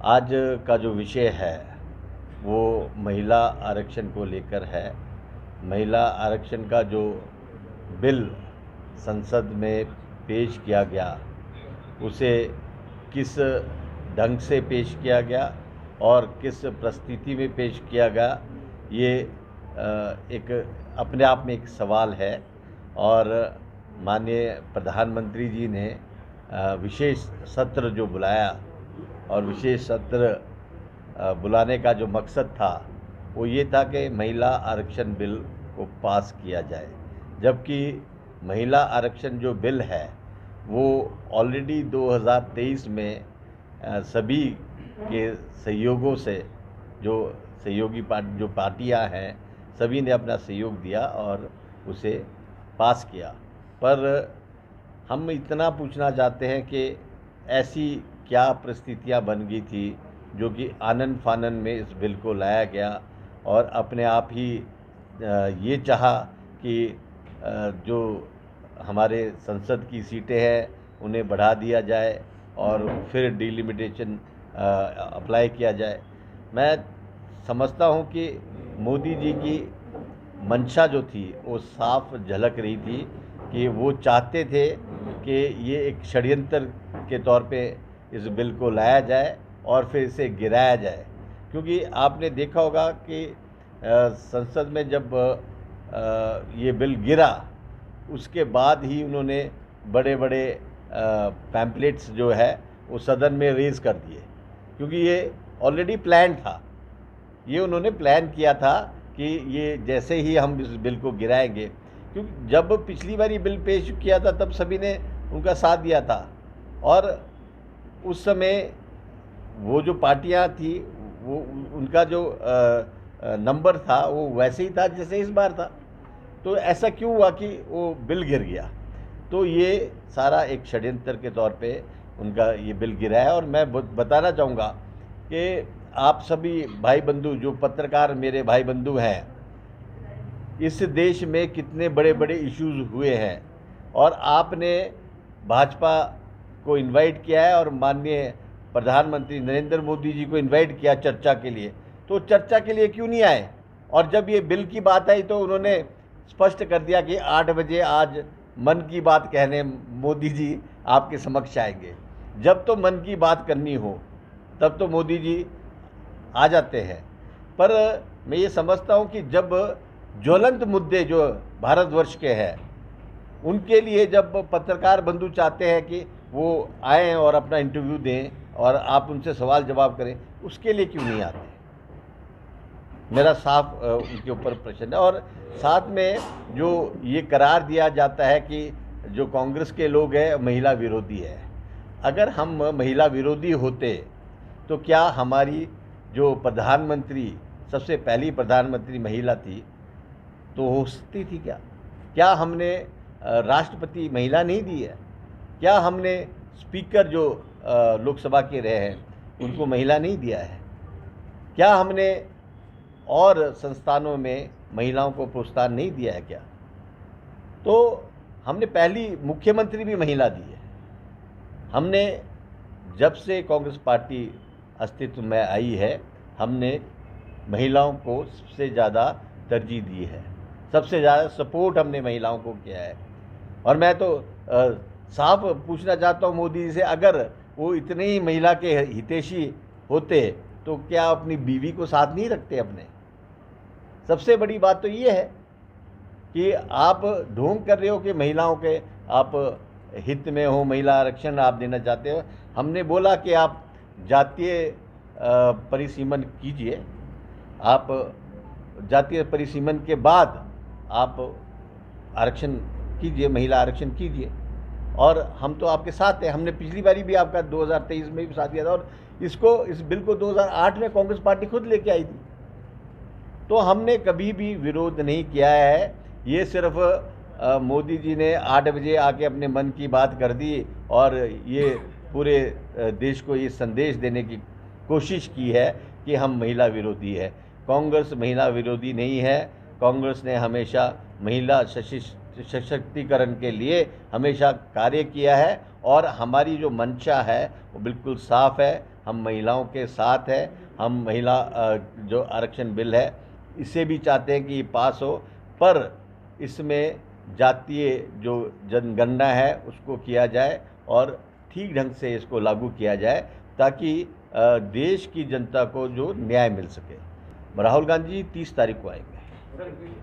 आज का जो विषय है वो महिला आरक्षण को लेकर है। महिला आरक्षण का जो बिल संसद में पेश किया गया उसे किस ढंग से पेश किया गया और किस परिस्थिति में पेश किया गया, ये एक अपने आप में एक सवाल है। और माननीय प्रधानमंत्री जी ने विशेष सत्र जो बुलाया और विशेष सत्र बुलाने का जो मकसद था वो ये था कि महिला आरक्षण बिल को पास किया जाए, जबकि महिला आरक्षण जो बिल है वो ऑलरेडी 2023 में सभी के सहयोगों से जो सहयोगी पार्टियां हैं सभी ने अपना सहयोग दिया और उसे पास किया। पर हम इतना पूछना चाहते हैं कि ऐसी क्या परिस्थितियां बन गई थी जो कि आनन फानन में इस बिल को लाया गया और अपने आप ही ये चाहा कि जो हमारे संसद की सीटें हैं उन्हें बढ़ा दिया जाए और फिर डिलिमिटेशन अप्लाई किया जाए। मैं समझता हूँ कि मोदी जी की मंशा जो थी वो साफ झलक रही थी कि वो चाहते थे कि ये एक षड्यंत्र के तौर पे इस बिल को लाया जाए और फिर इसे गिराया जाए। क्योंकि आपने देखा होगा कि संसद में जब ये बिल गिरा उसके बाद ही उन्होंने बड़े बड़े पैम्पलेट्स जो है वो सदन में रेज़ कर दिए, क्योंकि ये ऑलरेडी प्लान था। ये उन्होंने प्लान किया था कि ये जैसे ही हम इस बिल को गिराएंगे, क्योंकि जब पिछली बार ये बिल पेश किया था तब सभी ने उनका साथ दिया था और उस समय वो जो पार्टियां थी वो उनका जो नंबर था वो वैसे ही था जैसे इस बार था। तो ऐसा क्यों हुआ कि वो बिल गिर गया? तो ये सारा एक षड्यंत्र के तौर पे उनका ये बिल गिरा है। और मैं बताना चाहूँगा कि आप सभी भाई बंधु जो पत्रकार मेरे भाई बंधु हैं, इस देश में कितने बड़े बड़े इश्यूज़ हुए हैं और आपने भाजपा को इनवाइट किया है और माननीय प्रधानमंत्री नरेंद्र मोदी जी को इनवाइट किया चर्चा के लिए, तो चर्चा के लिए क्यों नहीं आए? और जब ये बिल की बात आई तो उन्होंने स्पष्ट कर दिया कि 8 बजे आज मन की बात कहने मोदी जी आपके समक्ष आएंगे। जब तो मन की बात करनी हो तब तो मोदी जी आ जाते हैं। पर मैं ये समझता हूँ कि जब ज्वलंत मुद्दे जो भारतवर्ष के हैं उनके लिए जब पत्रकार बंधु चाहते हैं कि वो आएँ और अपना इंटरव्यू दें और आप उनसे सवाल जवाब करें, उसके लिए क्यों नहीं आते? मेरा साफ उनके ऊपर प्रश्न है। और साथ में जो ये करार दिया जाता है कि जो कांग्रेस के लोग हैं महिला विरोधी है। अगर हम महिला विरोधी होते तो क्या हमारी जो प्रधानमंत्री सबसे पहली प्रधानमंत्री महिला थी तो हो सकती थी क्या? क्या हमने राष्ट्रपति महिला नहीं दी है? क्या हमने स्पीकर जो लोकसभा के रहे हैं उनको महिला नहीं दिया है? क्या हमने और संस्थानों में महिलाओं को प्रोत्साहन नहीं दिया है क्या? तो हमने पहली मुख्यमंत्री भी महिला दी है। हमने जब से कांग्रेस पार्टी अस्तित्व में आई है हमने महिलाओं को सबसे ज़्यादा तरजीह दी है, सबसे ज़्यादा सपोर्ट हमने महिलाओं को किया है। और मैं तो साफ पूछना चाहता हूँ मोदी जी से, अगर वो इतने ही महिला के हितैषी होते तो क्या अपनी बीवी को साथ नहीं रखते अपने? सबसे बड़ी बात तो ये है कि आप ढोंग कर रहे हो कि महिलाओं के आप हित में हो, महिला आरक्षण आप देना चाहते हो। हमने बोला कि आप जातीय परिसीमन कीजिए, आप जातीय परिसीमन के बाद आप आरक्षण कीजिए, महिला आरक्षण कीजिए और हम तो आपके साथ हैं। हमने पिछली बारी भी आपका 2023 में भी साथ दिया था और इस बिल को 2008 में कांग्रेस पार्टी खुद लेके आई थी। तो हमने कभी भी विरोध नहीं किया है। ये सिर्फ मोदी जी ने 8 बजे आके अपने मन की बात कर दी और ये पूरे देश को ये संदेश देने की कोशिश की है कि हम महिला विरोधी है। कांग्रेस महिला विरोधी नहीं है। कांग्रेस ने हमेशा महिला सशक्तिकरण के लिए हमेशा कार्य किया है और हमारी जो मंशा है वो बिल्कुल साफ है। हम महिलाओं के साथ है। हम महिला जो आरक्षण बिल है इसे भी चाहते हैं कि ये पास हो, पर इसमें जातीय जो जनगणना है उसको किया जाए और ठीक ढंग से इसको लागू किया जाए ताकि देश की जनता को जो न्याय मिल सके। राहुल गांधी 30 तारीख को आएंगे।